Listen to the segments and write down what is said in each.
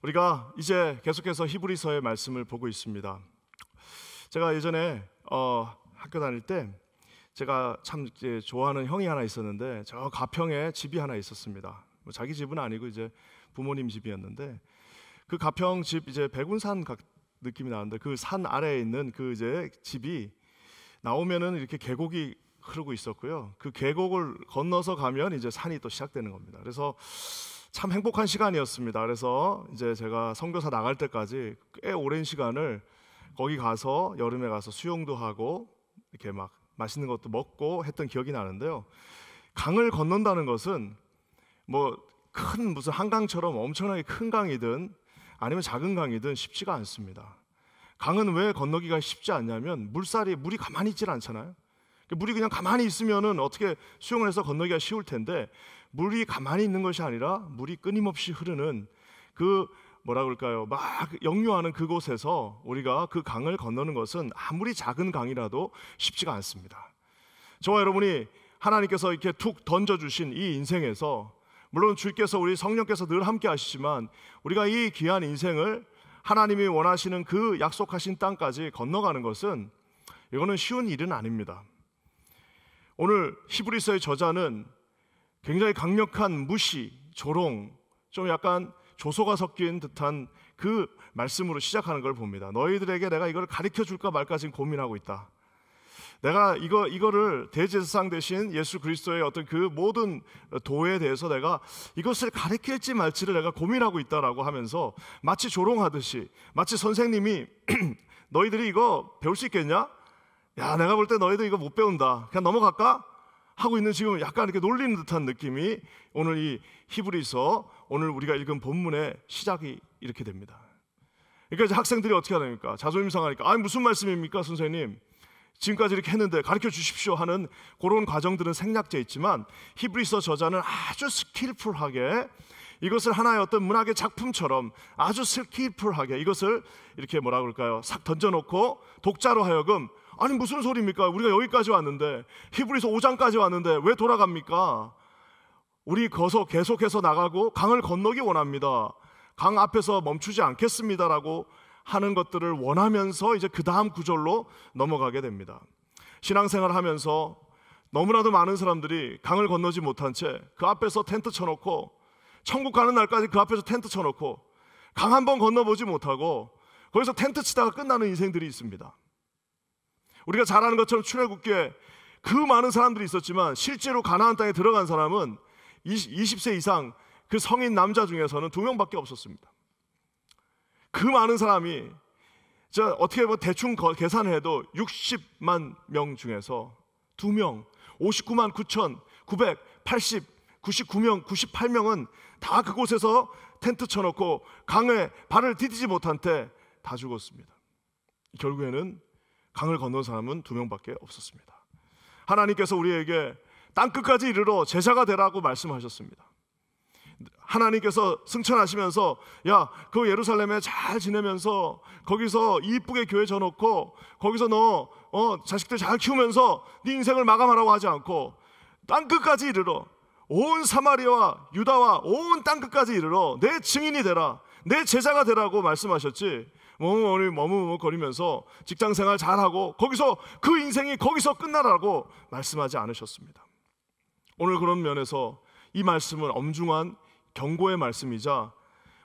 우리가 이제 계속해서 히브리서의 말씀을 보고 있습니다. 제가 예전에 학교 다닐 때 제가 참 이제 좋아하는 형이 하나 있었는데, 저 가평에 집이 하나 있었습니다. 뭐 자기 집은 아니고 이제 부모님 집이었는데, 그 가평 집 이제 백운산 느낌이 나는데, 그 산 아래에 있는 그 이제 집이 나오면은 이렇게 계곡이 흐르고 있었고요. 그 계곡을 건너서 가면 이제 산이 또 시작되는 겁니다. 그래서 참 행복한 시간이었습니다. 그래서 이제 제가 선교사 나갈 때까지 꽤 오랜 시간을 거기 가서 여름에 가서 수영도 하고 이렇게 막 맛있는 것도 먹고 했던 기억이 나는데요. 강을 건넌다는 것은 뭐 큰 무슨 한강처럼 엄청나게 큰 강이든 아니면 작은 강이든 쉽지가 않습니다. 강은 왜 건너기가 쉽지 않냐면 물이 가만히 있질 않잖아요. 물이 그냥 가만히 있으면은 어떻게 수영을 해서 건너기가 쉬울 텐데, 물이 가만히 있는 것이 아니라 물이 끊임없이 흐르는 그 뭐라 그럴까요? 막 역류하는 그곳에서 우리가 그 강을 건너는 것은 아무리 작은 강이라도 쉽지가 않습니다. 저와 여러분이 하나님께서 이렇게 툭 던져주신 이 인생에서, 물론 주께서 우리 성령께서 늘 함께 하시지만, 우리가 이 귀한 인생을 하나님이 원하시는 그 약속하신 땅까지 건너가는 것은 이거는 쉬운 일은 아닙니다. 오늘 히브리서의 저자는 굉장히 강력한 무시, 조롱, 좀 약간 조소가 섞인 듯한 그 말씀으로 시작하는 걸 봅니다. 너희들에게 내가 이걸 가르쳐 줄까 말까 지금 고민하고 있다. 내가 이거를 대제사장 대신 예수 그리스도의 어떤 그 모든 도에 대해서 내가 이것을 가르칠지 말지를 내가 고민하고 있다라고 하면서 마치 조롱하듯이, 마치 선생님이 너희들이 이거 배울 수 있겠냐? 야, 내가 볼 때 너희들 이거 못 배운다. 그냥 넘어갈까? 하고 있는 지금 약간 이렇게 놀리는 듯한 느낌이 오늘 이 히브리서, 오늘 우리가 읽은 본문의 시작이 이렇게 됩니다. 그러니까 이제 학생들이 어떻게 하니까 자존심 상하니까, 아니 무슨 말씀입니까 선생님? 지금까지 이렇게 했는데 가르쳐 주십시오 하는 그런 과정들은 생략돼 있지만, 히브리서 저자는 아주 스킬풀하게 이것을 하나의 어떤 문학의 작품처럼 아주 스킬풀하게 이것을 이렇게 뭐라 그럴까요? 싹 던져놓고 독자로 하여금, 아니 무슨 소리입니까? 우리가 여기까지 왔는데, 히브리서 5장까지 왔는데 왜 돌아갑니까? 우리 계속해서 나가고 강을 건너기 원합니다. 강 앞에서 멈추지 않겠습니다라고 하는 것들을 원하면서 이제 그 다음 구절로 넘어가게 됩니다. 신앙생활을 하면서 너무나도 많은 사람들이 강을 건너지 못한 채 그 앞에서 텐트 쳐놓고, 천국 가는 날까지 그 앞에서 텐트 쳐놓고 강 한 번 건너보지 못하고 거기서 텐트 치다가 끝나는 인생들이 있습니다. 우리가 잘 아는 것처럼 출애굽기에 그 많은 사람들이 있었지만 실제로 가나안 땅에 들어간 사람은 20세 이상 그 성인 남자 중에서는 2명밖에 없었습니다. 그 많은 사람이 어떻게 보면 대충 계산해도 60만 명 중에서 2명, 59만 9,980, 99명, 98명은 다 그곳에서 텐트 쳐놓고 강에 발을 디디지 못한 채 다 죽었습니다. 결국에는 강을 건넌 사람은 2명밖에 없었습니다. 하나님께서 우리에게 땅끝까지 이르러 제자가 되라고 말씀하셨습니다. 하나님께서 승천하시면서, 야, 그 예루살렘에 잘 지내면서 거기서 이쁘게 교회 져놓고 거기서 너 자식들 잘 키우면서 네 인생을 마감하라고 하지 않고, 땅끝까지 이르러 온 사마리아와 유다와 온 땅끝까지 이르러 내 증인이 되라, 내 제자가 되라고 말씀하셨지, 머뭇거리면서 직장생활 잘하고 거기서 그 인생이 거기서 끝나라고 말씀하지 않으셨습니다. 오늘 그런 면에서 이 말씀은 엄중한 경고의 말씀이자,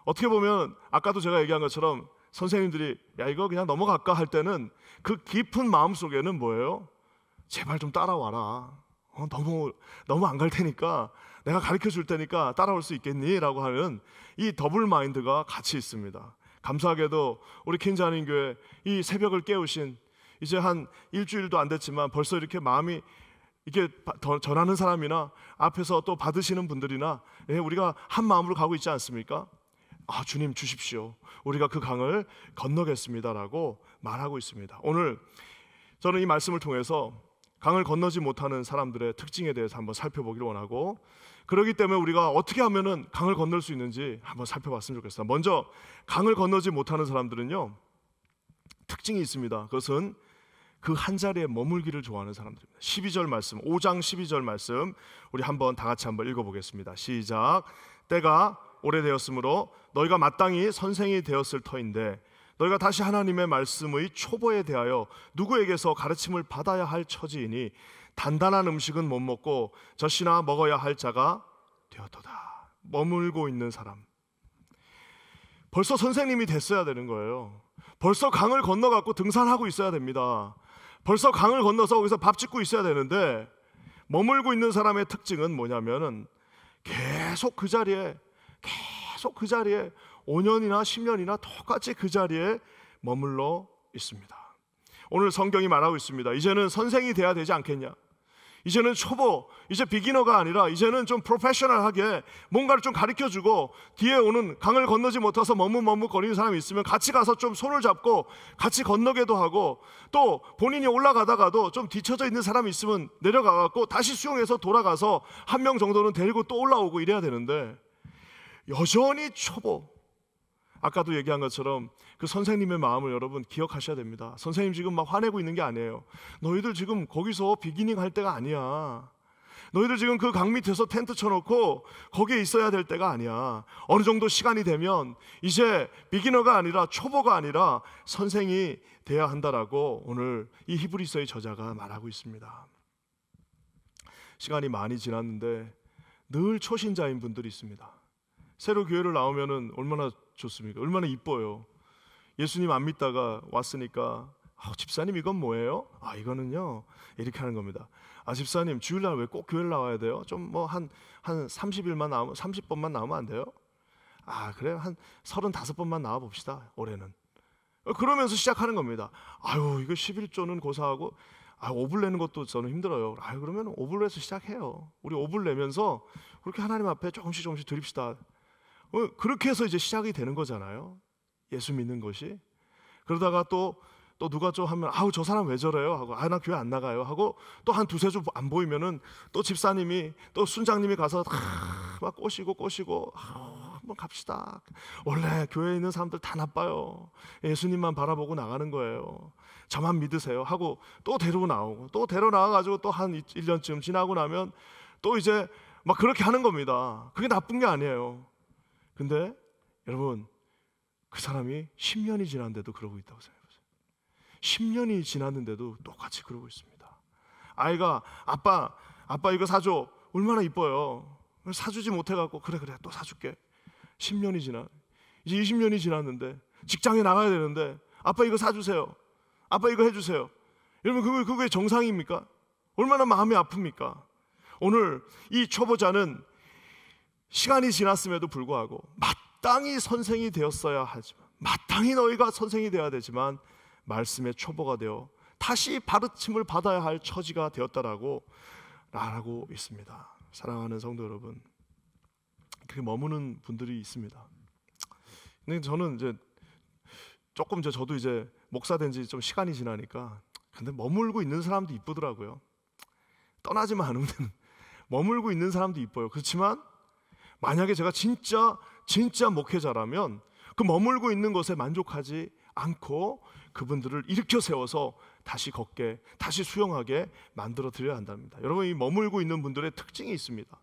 어떻게 보면 아까도 제가 얘기한 것처럼 선생님들이 야 이거 그냥 넘어갈까 할 때는 그 깊은 마음 속에는 뭐예요? 제발 좀 따라와라. 너무 안 갈 테니까 내가 가르쳐 줄 테니까 따라올 수 있겠니? 라고 하는 이 더블 마인드가 같이 있습니다. 감사하게도 우리 킨자님교회 이 새벽을 깨우신, 이제 한 일주일도 안 됐지만 벌써 이렇게 마음이 이렇게 전하는 사람이나 앞에서 또 받으시는 분들이나 우리가 한 마음으로 가고 있지 않습니까? 아, 주님 주십시오. 우리가 그 강을 건너겠습니다라고 말하고 있습니다. 오늘 저는 이 말씀을 통해서 강을 건너지 못하는 사람들의 특징에 대해서 한번 살펴보기를 원하고, 그렇기 때문에 우리가 어떻게 하면은 강을 건널 수 있는지 한번 살펴봤으면 좋겠어요. 먼저 강을 건너지 못하는 사람들은요, 특징이 있습니다. 그것은 그 한 자리에 머물기를 좋아하는 사람들입니다. 12절 말씀, 5장 12절 말씀 우리 한번 다 같이 한번 읽어보겠습니다. 시작. 때가 오래되었으므로 너희가 마땅히 선생이 되었을 터인데 너희가 다시 하나님의 말씀의 초보에 대하여 누구에게서 가르침을 받아야 할 처지이니 단단한 음식은 못 먹고 젖이나 먹어야 할 자가 되었도다. 머물고 있는 사람, 벌써 선생님이 됐어야 되는 거예요. 벌써 강을 건너갖고 등산하고 있어야 됩니다. 벌써 강을 건너서 거기서 밥 짓고 있어야 되는데, 머물고 있는 사람의 특징은 뭐냐면은 계속 그 자리에 5년이나 10년이나 똑같이 그 자리에 머물러 있습니다. 오늘 성경이 말하고 있습니다. 이제는 선생이 돼야 되지 않겠냐? 이제는 초보, 이제 비기너가 아니라 이제는 좀 프로페셔널하게 뭔가를 좀 가르쳐주고, 뒤에 오는 강을 건너지 못해서 머뭇거리는 사람이 있으면 같이 가서 좀 손을 잡고 같이 건너게도 하고, 또 본인이 올라가다가도 좀 뒤쳐져 있는 사람이 있으면 내려가갖고 다시 수영해서 돌아가서 한 명 정도는 데리고 또 올라오고 이래야 되는데, 여전히 초보. 아까도 얘기한 것처럼 그 선생님의 마음을 여러분 기억하셔야 됩니다. 선생님 지금 막 화내고 있는 게 아니에요. 너희들 지금 거기서 비기닝 할 때가 아니야. 너희들 지금 그 강 밑에서 텐트 쳐놓고 거기에 있어야 될 때가 아니야. 어느 정도 시간이 되면 이제 비기너가 아니라 초보가 아니라 선생이 돼야 한다라고 오늘 이 히브리서의 저자가 말하고 있습니다. 시간이 많이 지났는데 늘 초신자인 분들이 있습니다. 새로 교회를 나오면은 얼마나 좋습니까? 얼마나 이뻐요. 예수님 안 믿다가 왔으니까 집사님 이건 뭐예요? 이거는요 이렇게 하는 겁니다. 집사님 주일날 왜 꼭 교회를 나와야 돼요? 좀 뭐 한 30일만 나오면 30번만 나오면 안 돼요? 그래요? 한 35번만 나와 봅시다 올해는. 그러면서 시작하는 겁니다. 이거 11조는 고사하고 오불 내는 것도 저는 힘들어요. 그러면 오불에서 시작해요. 우리 오불 내면서 그렇게 하나님 앞에 조금씩 드립시다. 그렇게 해서 이제 시작이 되는 거잖아요. 예수 믿는 것이. 그러다가 또 누가 좀 하면 저 사람 왜 저래요? 하고 나 교회 안 나가요? 하고 또 한 두세 주 안 보이면은 또 집사님이 또 순장님이 가서 막 꼬시고 한번 갑시다. 원래 교회에 있는 사람들 다 나빠요. 예수님만 바라보고 나가는 거예요. 저만 믿으세요. 하고 또 데리고 나오고 또 데려 나와가지고 또 한 1년쯤 지나고 나면 또 이제 막 그렇게 하는 겁니다. 그게 나쁜 게 아니에요. 근데 여러분 그 사람이 10년이 지났는데도 그러고 있다고 생각해보세요. 10년이 지났는데도 똑같이 그러고 있습니다. 아이가 아빠 이거 사줘. 얼마나 이뻐요. 사주지 못해갖고 그래 또 사줄게. 10년이 지나 이제 20년이 지났는데 직장에 나가야 되는데 아빠 이거 사주세요. 아빠 이거 해주세요. 여러분 그게 정상입니까? 얼마나 마음이 아픕니까? 오늘 이 초보자는 시간이 지났음에도 불구하고 마땅히 선생이 되었어야 하지만, 마땅히 너희가 선생이 되어야 되지만 말씀의 초보가 되어 다시 가르침을 받아야 할 처지가 되었다라고 말하고 있습니다. 사랑하는 성도 여러분, 그렇게 머무는 분들이 있습니다. 근데 저는 이제 조금 저도 이제 목사 된 지 좀 시간이 지나니까 근데 머물고 있는 사람도 이쁘더라고요. 떠나지만 않으면 머물고 있는 사람도 이뻐요. 그렇지만 만약에 제가 진짜 목회자라면 그 머물고 있는 것에 만족하지 않고 그분들을 일으켜 세워서 다시 걷게, 다시 수용하게 만들어 드려야 한답니다. 여러분, 이 머물고 있는 분들의 특징이 있습니다.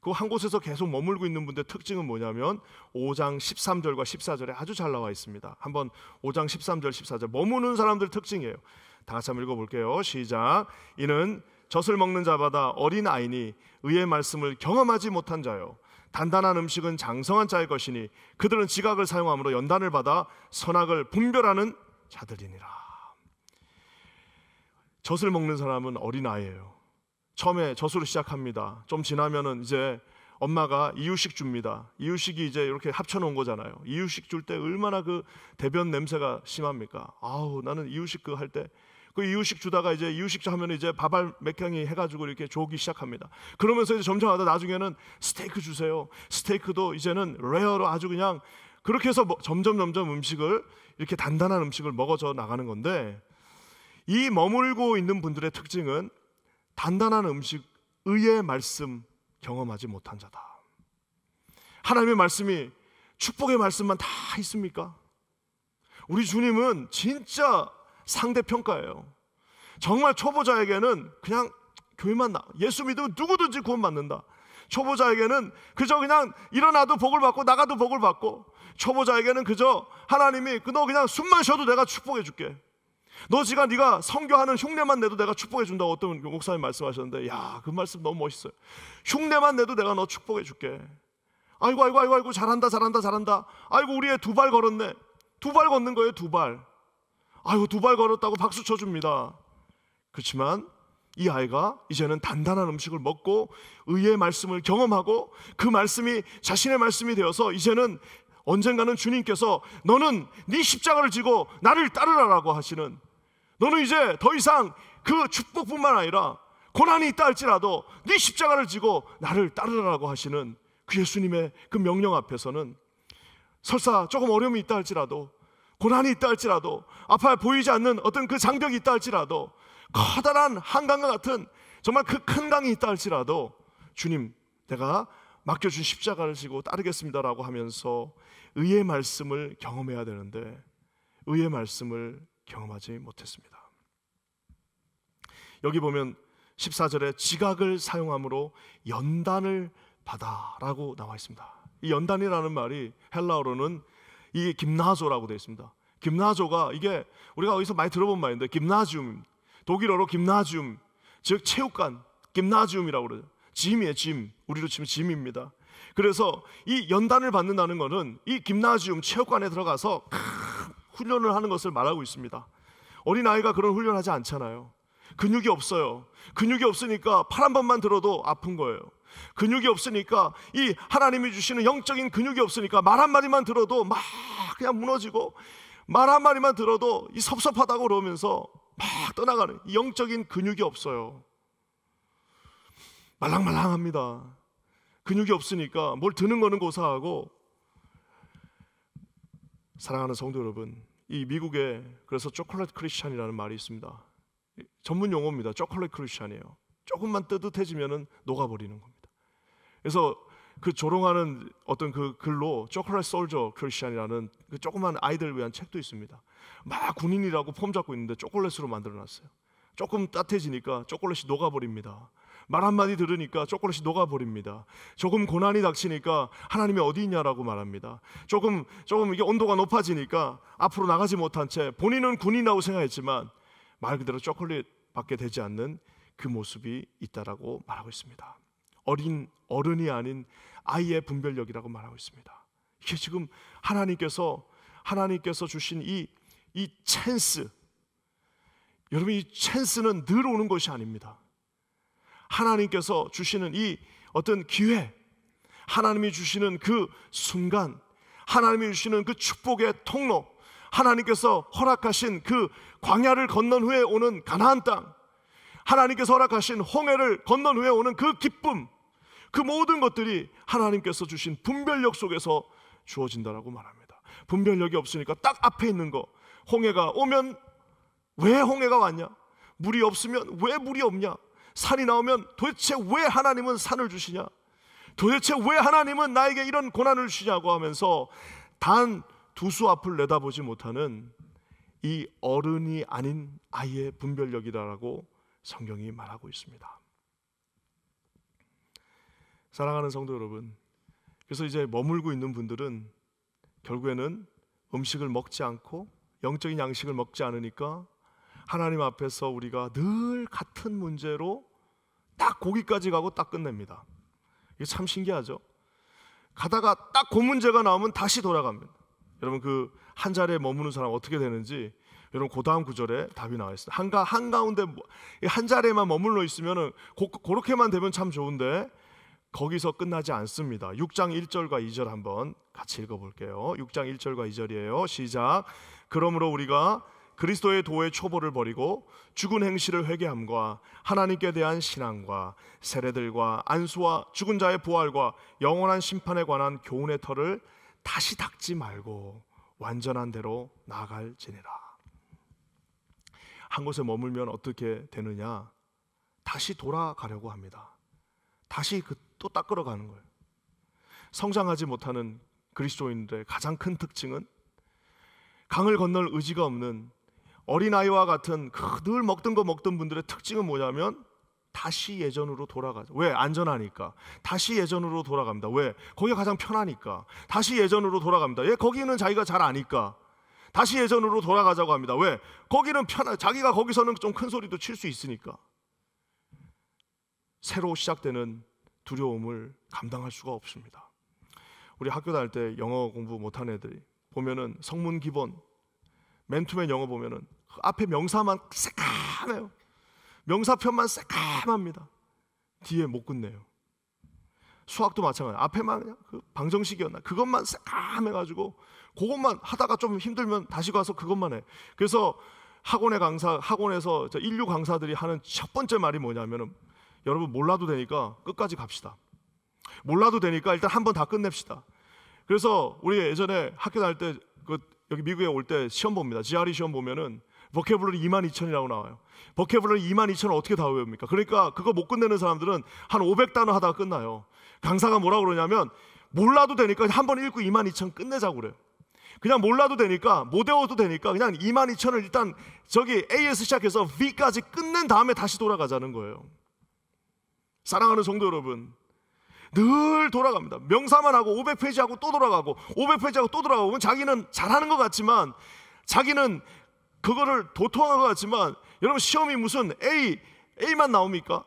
그 한 곳에서 계속 머물고 있는 분들의 특징은 뭐냐면 5장 13절과 14절에 아주 잘 나와 있습니다. 한번 5장 13절 14절 머무는 사람들 특징이에요. 다 같이 한번 읽어볼게요. 시작. 이는 젖을 먹는 자마다 어린 아이니 의의 말씀을 경험하지 못한 자요, 단단한 음식은 장성한 자의 것이니 그들은 지각을 사용함으로 연단을 받아 선악을 분별하는 자들이니라. 젖을 먹는 사람은 어린 아이예요. 처음에 젖으로 시작합니다. 좀 지나면은 이제 엄마가 이유식 줍니다. 이유식이 이제 이렇게 합쳐놓은 거잖아요. 이유식 줄 때 얼마나 그 대변 냄새가 심합니까? 나는 이유식 그 할 때 그 이유식 주다가 이제 이유식 하면 이제 밥알 몇 향이 해가지고 이렇게 조기 시작합니다. 그러면서 이제 점점 하다 나중에는 스테이크 주세요. 스테이크도 이제는 레어로 아주 그냥 그렇게 해서 점점 음식을 이렇게 단단한 음식을 먹어져 나가는 건데, 이 머물고 있는 분들의 특징은 단단한 음식, 의의 말씀 경험하지 못한 자다. 하나님의 말씀이 축복의 말씀만 다 있습니까? 우리 주님은 진짜 상대평가예요. 정말 초보자에게는 그냥 교회만 예수 믿으면 누구든지 구원받는다. 초보자에게는 그저 그냥 일어나도 복을 받고 나가도 복을 받고, 초보자에게는 그저 하나님이 너 그냥 숨만 쉬어도 내가 축복해 줄게, 네가 선교하는 흉내만 내도 내가 축복해 준다고 어떤 목사님 말씀하셨는데, 야, 그 말씀 너무 멋있어요. 흉내만 내도 내가 너 축복해 줄게. 아이고 잘한다. 아이고 우리 애 2발 걸었네. 2발 걷는 거예요, 2발. 아이고 2발 걸었다고 박수 쳐줍니다. 그렇지만 이 아이가 이제는 단단한 음식을 먹고 의의 말씀을 경험하고 그 말씀이 자신의 말씀이 되어서 이제는 언젠가는 주님께서 너는 네 십자가를 지고 나를 따르라라고 하시는, 너는 이제 더 이상 그 축복뿐만 아니라 고난이 있다 할지라도 네 십자가를 지고 나를 따르라라고 하시는 그 예수님의 그 명령 앞에서는 설사 조금 어려움이 있다 할지라도, 고난이 있다 할지라도, 앞에 보이지 않는 어떤 그 장벽이 있다 할지라도, 커다란 한강과 같은 정말 그 큰 강이 있다 할지라도 주님, 내가 맡겨준 십자가를 지고 따르겠습니다라고 하면서 의의 말씀을 경험해야 되는데 의의 말씀을 경험하지 못했습니다. 여기 보면 14절에 지각을 사용함으로 연단을 받아라고 나와 있습니다. 이 연단이라는 말이 헬라어로는 이 김나조라고 되어 있습니다. 김나조가 이게 우리가 어디서 많이 들어본 말인데, 김나지움, 독일어로 김나지움, 즉 체육관, 김나지움이라고 그래요. 짐이에요, 짐. 우리로 치면 짐입니다. 그래서 이 연단을 받는다는 것은 이 김나지움, 체육관에 들어가서 훈련을 하는 것을 말하고 있습니다. 어린아이가 그런 훈련하지 않잖아요. 근육이 없어요. 근육이 없으니까 팔 한 번만 들어도 아픈 거예요. 근육이 없으니까, 이 하나님이 주시는 영적인 근육이 없으니까 말 한마디만 들어도 막 그냥 무너지고, 말 한마디만 들어도 이 섭섭하다고 그러면서 막 떠나가는, 이 영적인 근육이 없어요. 말랑말랑합니다. 근육이 없으니까 뭘 드는 거는 고사하고. 사랑하는 성도 여러분, 이 미국에 그래서 초콜릿 크리스찬이라는 말이 있습니다. 전문 용어입니다. 초콜릿 크리스찬이에요. 조금만 뜨뜻해지면은 녹아버리는 겁니다. 그래서 그 조롱하는 어떤 그 글로 초콜릿 솔저 크리스찬이라는 그 조그만 아이들을 위한 책도 있습니다. 막 군인이라고 폼 잡고 있는데 초콜릿으로 만들어놨어요. 조금 따뜻해지니까 초콜릿이 녹아버립니다. 말 한마디 들으니까 초콜릿이 녹아버립니다. 조금 고난이 닥치니까 하나님이 어디 있냐라고 말합니다. 조금 이게 온도가 높아지니까 앞으로 나가지 못한 채 본인은 군인이라고 생각했지만 말 그대로 초콜릿밖에 되지 않는 그 모습이 있다라고 말하고 있습니다. 어른이 아닌 아이의 분별력이라고 말하고 있습니다. 이게 지금 하나님께서 주신 이 찬스, 여러분, 이 찬스는 늘 오는 것이 아닙니다. 하나님께서 주시는 이 어떤 기회, 하나님이 주시는 그 순간, 하나님이 주시는 그 축복의 통로, 하나님께서 허락하신 그 광야를 건넌 후에 오는 가나안 땅, 하나님께서 허락하신 홍해를 건넌 후에 오는 그 기쁨, 그 모든 것들이 하나님께서 주신 분별력 속에서 주어진다라고 말합니다. 분별력이 없으니까 딱 앞에 있는 거, 홍해가 오면 왜 홍해가 왔냐? 물이 없으면 왜 물이 없냐? 산이 나오면 도대체 왜 하나님은 산을 주시냐? 도대체 왜 하나님은 나에게 이런 고난을 주시냐고 하면서 단 두 수 앞을 내다보지 못하는 이 어른이 아닌 아이의 분별력이라고 성경이 말하고 있습니다. 사랑하는 성도 여러분, 그래서 이제 머물고 있는 분들은 결국에는 음식을 먹지 않고 영적인 양식을 먹지 않으니까 하나님 앞에서 우리가 늘 같은 문제로 딱 거기까지 가고 딱 끝냅니다. 이게 참 신기하죠? 가다가 딱 그 문제가 나오면 다시 돌아갑니다. 여러분, 그 한 자리에 머무는 사람 어떻게 되는지 여러분 그 다음 구절에 답이 나와 있어요. 한가운데 한 자리에만 머물러 있으면은 그렇게만 되면 참 좋은데 거기서 끝나지 않습니다. 6장 1절과 2절 한번 같이 읽어볼게요. 6장 1절과 2절이에요. 시작. 그러므로 우리가 그리스도의 도의 초보를 버리고 죽은 행실을 회개함과 하나님께 대한 신앙과 세례들과 안수와 죽은 자의 부활과 영원한 심판에 관한 교훈의 털을 다시 닦지 말고 완전한 대로 나아갈지니라. 한 곳에 머물면 어떻게 되느냐? 다시 돌아가려고 합니다. 다시 또 닦으러 가는 거예요. 성장하지 못하는 그리스도인들의 가장 큰 특징은 강을 건널 의지가 없는 어린아이와 같은 늘 먹던 거 먹던 분들의 특징은 뭐냐면 다시 예전으로 돌아가자. 왜? 안전하니까. 다시 예전으로 돌아갑니다. 왜? 거기가 가장 편하니까. 다시 예전으로 돌아갑니다. 예, 거기는 자기가 잘 아니까. 다시 예전으로 돌아가자고 합니다. 왜? 거기는 자기가 거기서는 좀 큰 소리도 칠 수 있으니까. 새로 시작되는 두려움을 감당할 수가 없습니다. 우리 학교 다닐 때 영어 공부 못한 애들이 보면은 성문 기본 맨투맨 영어 보면은 그 앞에 명사만 새까매요. 명사편만 새까맣니다. 뒤에 못 끝내요. 수학도 마찬가지예요. 앞에만 그냥 그 방정식이었나 그것만 새까매가지고 그것만 하다가 좀 힘들면 다시 가서 그것만 해. 그래서 학원에서 인류 강사들이 하는 첫 번째 말이 뭐냐면은 여러분 몰라도 되니까 끝까지 갑시다. 몰라도 되니까 일단 한번 다 끝냅시다. 그래서 우리 예전에 학교 다닐 때 여기 미국에 올 때 시험 봅니다. GRE 시험 보면은 버케블러리 22,000이라고 나와요. 버케블러리 22,000을 어떻게 다 외웁니까? 그러니까 그거 못 끝내는 사람들은 한 500단어 하다가 끝나요. 강사가 뭐라고 그러냐면 몰라도 되니까 한 번 읽고 22,000 끝내자고 그래요. 그냥 몰라도 되니까 못 외워도 되니까 그냥 22,000을 일단 저기 A에서 시작해서 V까지 끝낸 다음에 다시 돌아가자는 거예요. 사랑하는 성도 여러분, 늘 돌아갑니다. 명사만 하고 500페이지 하고 또 돌아가고 500페이지 하고 또 돌아가고 자기는 잘하는 것 같지만 자기는 그거를 도통한 것 같지만 여러분 시험이 무슨 A만 나옵니까?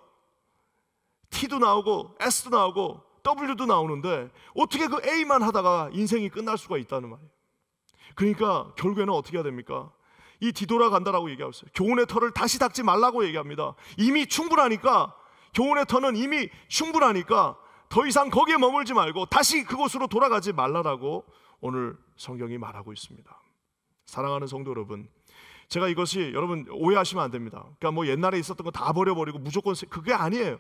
T도 나오고 S도 나오고 W도 나오는데 어떻게 그 A만 하다가 인생이 끝날 수가 있다는 말이에요. 그러니까 결국에는 어떻게 해야 됩니까? 이 뒤돌아간다라고 얘기하고 있어요. 교훈의 털을 다시 닦지 말라고 얘기합니다. 이미 충분하니까 교훈의 터는 이미 충분하니까 더 이상 거기에 머물지 말고 다시 그곳으로 돌아가지 말라라고 오늘 성경이 말하고 있습니다. 사랑하는 성도 여러분, 제가 이것이 여러분 오해하시면 안 됩니다. 그러니까 뭐 옛날에 있었던 거 다 버려버리고 무조건 그게 아니에요.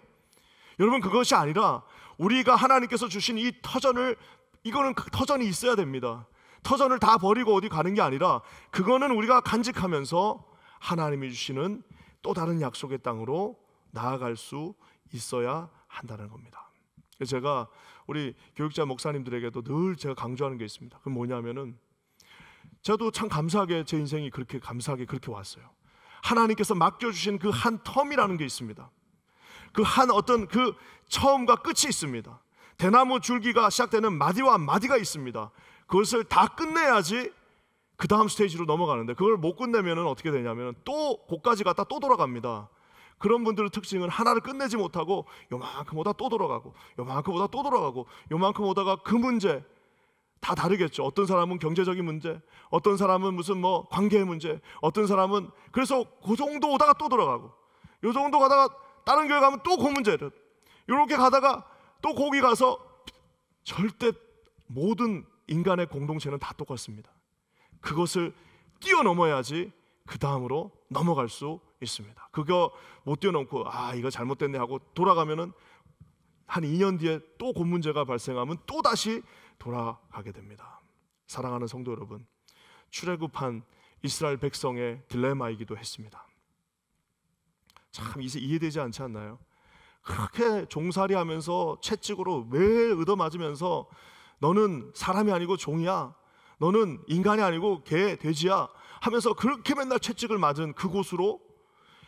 여러분 그것이 아니라 우리가 하나님께서 주신 이 터전을 이거는 그 터전이 있어야 됩니다. 터전을 다 버리고 어디 가는 게 아니라 그거는 우리가 간직하면서 하나님이 주시는 또 다른 약속의 땅으로 나아갈 수 있어야 한다는 겁니다. 제가 우리 교육자 목사님들에게도 늘 제가 강조하는 게 있습니다. 그건 뭐냐면은 저도 참 감사하게 제 인생이 그렇게 감사하게 그렇게 왔어요. 하나님께서 맡겨주신 그 한 텀이라는 게 있습니다. 그 한 어떤 그 처음과 끝이 있습니다. 대나무 줄기가 시작되는 마디와 마디가 있습니다. 그것을 다 끝내야지 그 다음 스테이지로 넘어가는데 그걸 못 끝내면 어떻게 되냐면 또 거기까지 갔다 또 돌아갑니다. 그런 분들의 특징은 하나를 끝내지 못하고 요만큼 오다 또 돌아가고 요만큼 오다 또 돌아가고 요만큼 오다가 그 문제 다 다르겠죠. 어떤 사람은 경제적인 문제, 어떤 사람은 무슨 뭐 관계의 문제, 어떤 사람은 그래서 그 정도 오다가 또 돌아가고 요 정도 가다가 다른 교회 가면 또 그 문제를 이렇게 가다가 또 거기 가서 절대 모든 인간의 공동체는 다 똑같습니다. 그것을 뛰어넘어야지 그 다음으로 넘어갈 수 있습니다. 그거 못 뛰어넘고 이거 잘못됐네 하고 돌아가면은 한 2년 뒤에 또 그 문제가 발생하면 또 다시 돌아가게 됩니다. 사랑하는 성도 여러분, 출애굽한 이스라엘 백성의 딜레마이기도 했습니다. 참 이해되지 않지 않나요? 그렇게 종살이하면서 채찍으로 매일 얻어맞으면서 너는 사람이 아니고 종이야, 너는 인간이 아니고 개, 돼지야 하면서 그렇게 맨날 채찍을 맞은 그곳으로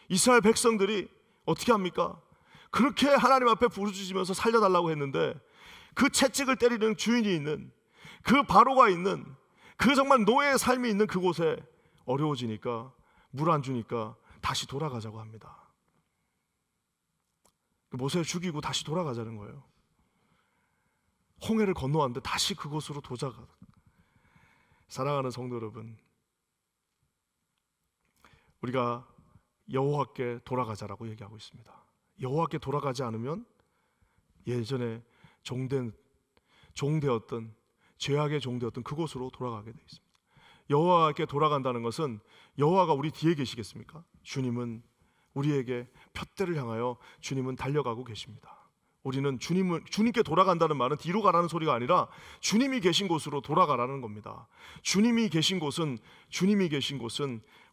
이스라엘 백성들이 어떻게 합니까? 그렇게 하나님 앞에 부르짖으면서 살려달라고 했는데 그 채찍을 때리는 주인이 있는 그 바로가 있는 그 정말 노예의 삶이 있는 그곳에 어려워지니까 물 안 주니까 다시 돌아가자고 합니다. 모세를 죽이고 다시 돌아가자는 거예요. 홍해를 건너왔는데 다시 그곳으로 도착하다. 사랑하는 성도 여러분, 우리가 여호와께 돌아가자라고 얘기하고 있습니다. 여호와께 돌아가지 않으면 예전에 종되었던 죄악의 종되었던 그곳으로 돌아가게 되어 있습니다. 여호와께 돌아간다는 것은 여호와가 우리 뒤에 계시겠습니까? 주님은 우리에게 푯대를 향하여 주님은 달려가고 계십니다. 우리는 주님께 돌아간다는 말은 뒤로 가라는 소리가 아니라 주님이 계신 곳으로 돌아가라는 겁니다. 주님이 계신 곳은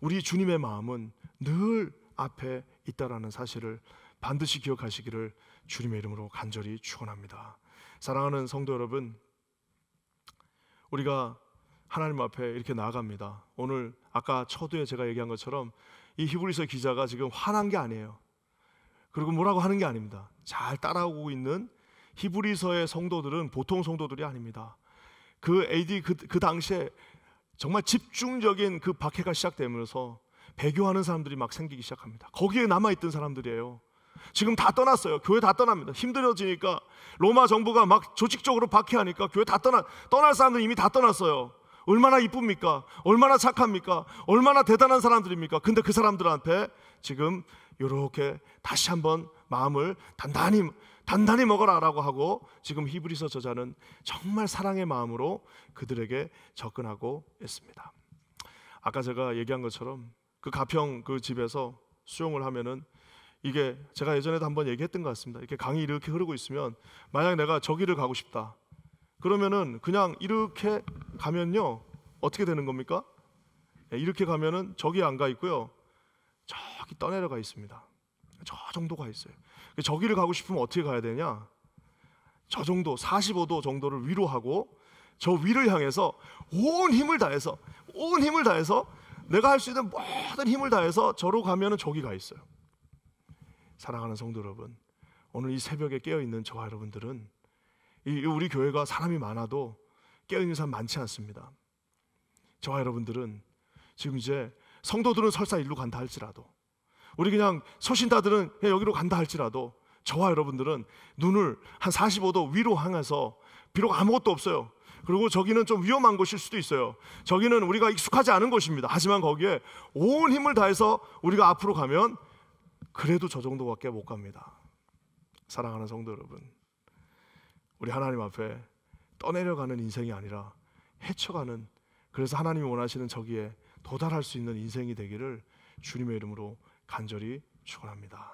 우리 주님의 마음은 늘 앞에 있다라는 사실을 반드시 기억하시기를 주님의 이름으로 간절히 축원합니다. 사랑하는 성도 여러분, 우리가 하나님 앞에 이렇게 나아갑니다. 오늘 아까 초두에 제가 얘기한 것처럼 이 히브리서 기자가 지금 화난 게 아니에요. 그리고 뭐라고 하는 게 아닙니다. 잘 따라오고 있는 히브리서의 성도들은 보통 성도들이 아닙니다. 그 AD 그 당시에 정말 집중적인 그 박해가 시작되면서 배교하는 사람들이 막 생기기 시작합니다. 거기에 남아있던 사람들이에요. 지금 다 떠났어요. 교회 다 떠납니다. 힘들어지니까 로마 정부가 막 조직적으로 박해하니까 교회 다 떠날 사람들이 이미 다 떠났어요. 얼마나 이쁩니까? 얼마나 착합니까? 얼마나 대단한 사람들입니까? 근데 그 사람들한테 지금 이렇게 다시 한번 마음을 단단히 먹어라라고 하고 지금 히브리서 저자는 정말 사랑의 마음으로 그들에게 접근하고 있습니다. 아까 제가 얘기한 것처럼 그 가평 그 집에서 수용을 하면은 이게 제가 예전에도 한번 얘기했던 것 같습니다. 이렇게 강이 이렇게 흐르고 있으면 만약 내가 저기를 가고 싶다 그러면은 그냥 이렇게 가면요 어떻게 되는 겁니까? 이렇게 가면은 저기 안 가 있고요 저기 떠내려가 있습니다. 저 정도 가 있어요. 저기를 가고 싶으면 어떻게 가야 되냐? 저 정도 45도 정도를 위로 하고 저 위를 향해서 온 힘을 다해서 내가 할 수 있는 모든 힘을 다해서 저로 가면은 저기 가 있어요. 사랑하는 성도 여러분, 오늘 이 새벽에 깨어있는 저와 여러분들은 우리 교회가 사람이 많아도 깨어있는 사람 많지 않습니다. 저와 여러분들은 지금 이제 성도들은 설사 일로 간다 할지라도 우리 그냥 소신다들은 그냥 여기로 간다 할지라도 저와 여러분들은 눈을 한 45도 위로 향해서 비록 아무것도 없어요. 그리고 저기는 좀 위험한 곳일 수도 있어요. 저기는 우리가 익숙하지 않은 곳입니다. 하지만 거기에 온 힘을 다해서 우리가 앞으로 가면 그래도 저 정도밖에 못 갑니다. 사랑하는 성도 여러분, 우리 하나님 앞에 떠내려가는 인생이 아니라 헤쳐가는, 그래서 하나님이 원하시는 저기에 도달할 수 있는 인생이 되기를 주님의 이름으로 간절히 축원합니다.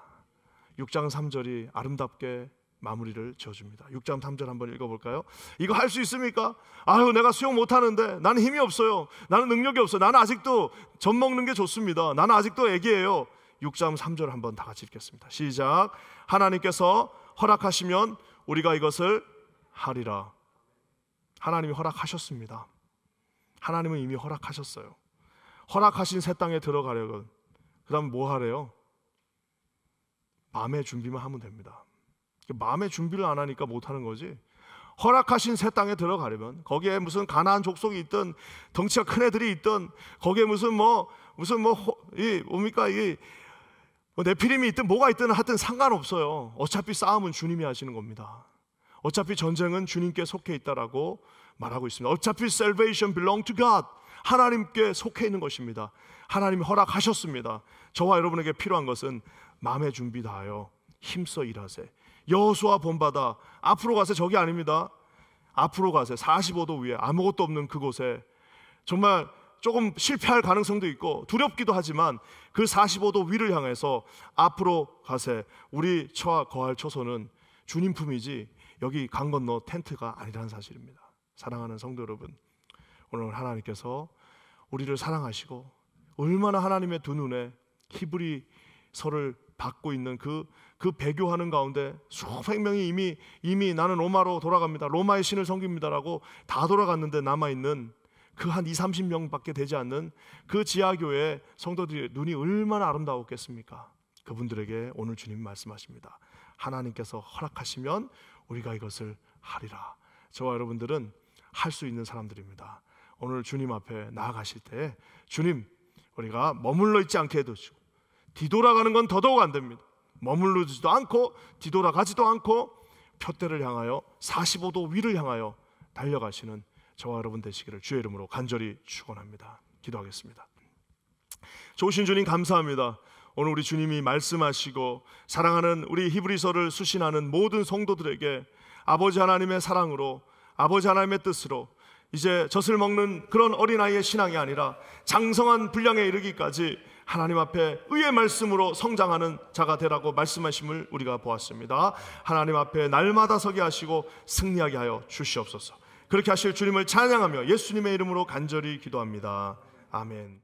6장 3절이 아름답게 마무리를 지어줍니다. 6장 3절 한번 읽어볼까요? 이거 할 수 있습니까? 아유, 내가 수용 못하는데, 나는 힘이 없어요, 나는 능력이 없어요, 나는 아직도 젖 먹는 게 좋습니다, 나는 아직도 애기예요. 6장 3절 한번 다 같이 읽겠습니다. 시작. 하나님께서 허락하시면 우리가 이것을 하리라. 하나님이 허락하셨습니다. 하나님은 이미 허락하셨어요. 허락하신 새 땅에 들어가려면 그 다음 뭐 하래요? 마음의 준비만 하면 됩니다. 마음의 준비를 안 하니까 못하는 거지. 허락하신 새 땅에 들어가려면 거기에 무슨 가나안 족속이 있든 덩치가 큰 애들이 있든 거기에 무슨 네피림이 있든 뭐가 있든 하여튼 상관없어요. 어차피 싸움은 주님이 하시는 겁니다. 어차피 전쟁은 주님께 속해 있다라고 말하고 있습니다. 어차피 salvation belong to God, 하나님께 속해 있는 것입니다. 하나님이 허락하셨습니다. 저와 여러분에게 필요한 것은 마음의 준비 다하여 힘써 일하세. 여호수아 본받아 앞으로 가세. 저기 아닙니다. 앞으로 가세. 45도 위에 아무것도 없는 그곳에 정말 조금 실패할 가능성도 있고 두렵기도 하지만 그 45도 위를 향해서 앞으로 가세. 우리 처와 거할 처소는 주님 품이지 여기 강 건너 텐트가 아니라는 사실입니다. 사랑하는 성도 여러분, 오늘 하나님께서 우리를 사랑하시고 얼마나 하나님의 두 눈에 히브리서를 받고 있는 그 배교하는 가운데 수백 명이 이미 나는 로마로 돌아갑니다, 로마의 신을 섬깁니다라고 다 돌아갔는데 남아있는 그 한 20-30명밖에 되지 않는 그 지하교회 성도들의 눈이 얼마나 아름다웠겠습니까? 그분들에게 오늘 주님 말씀하십니다. 하나님께서 허락하시면 우리가 이것을 하리라. 저와 여러분들은 할 수 있는 사람들입니다. 오늘 주님 앞에 나아가실 때 주님, 우리가 머물러 있지 않게 해두시고 뒤돌아가는 건 더더욱 안 됩니다. 머물르지도 않고 뒤돌아가지도 않고 표대를 향하여 45도 위를 향하여 달려가시는 저와 여러분 되시기를 주의 이름으로 간절히 축원합니다. 기도하겠습니다. 좋으신 주님 감사합니다. 오늘 우리 주님이 말씀하시고 사랑하는 우리 히브리서를 수신하는 모든 성도들에게 아버지 하나님의 사랑으로, 아버지 하나님의 뜻으로 이제 젖을 먹는 그런 어린아이의 신앙이 아니라 장성한 분량에 이르기까지 하나님 앞에 의의 말씀으로 성장하는 자가 되라고 말씀하심을 우리가 보았습니다. 하나님 앞에 날마다 서게 하시고 승리하게 하여 주시옵소서. 그렇게 하실 주님을 찬양하며 예수님의 이름으로 간절히 기도합니다. 아멘.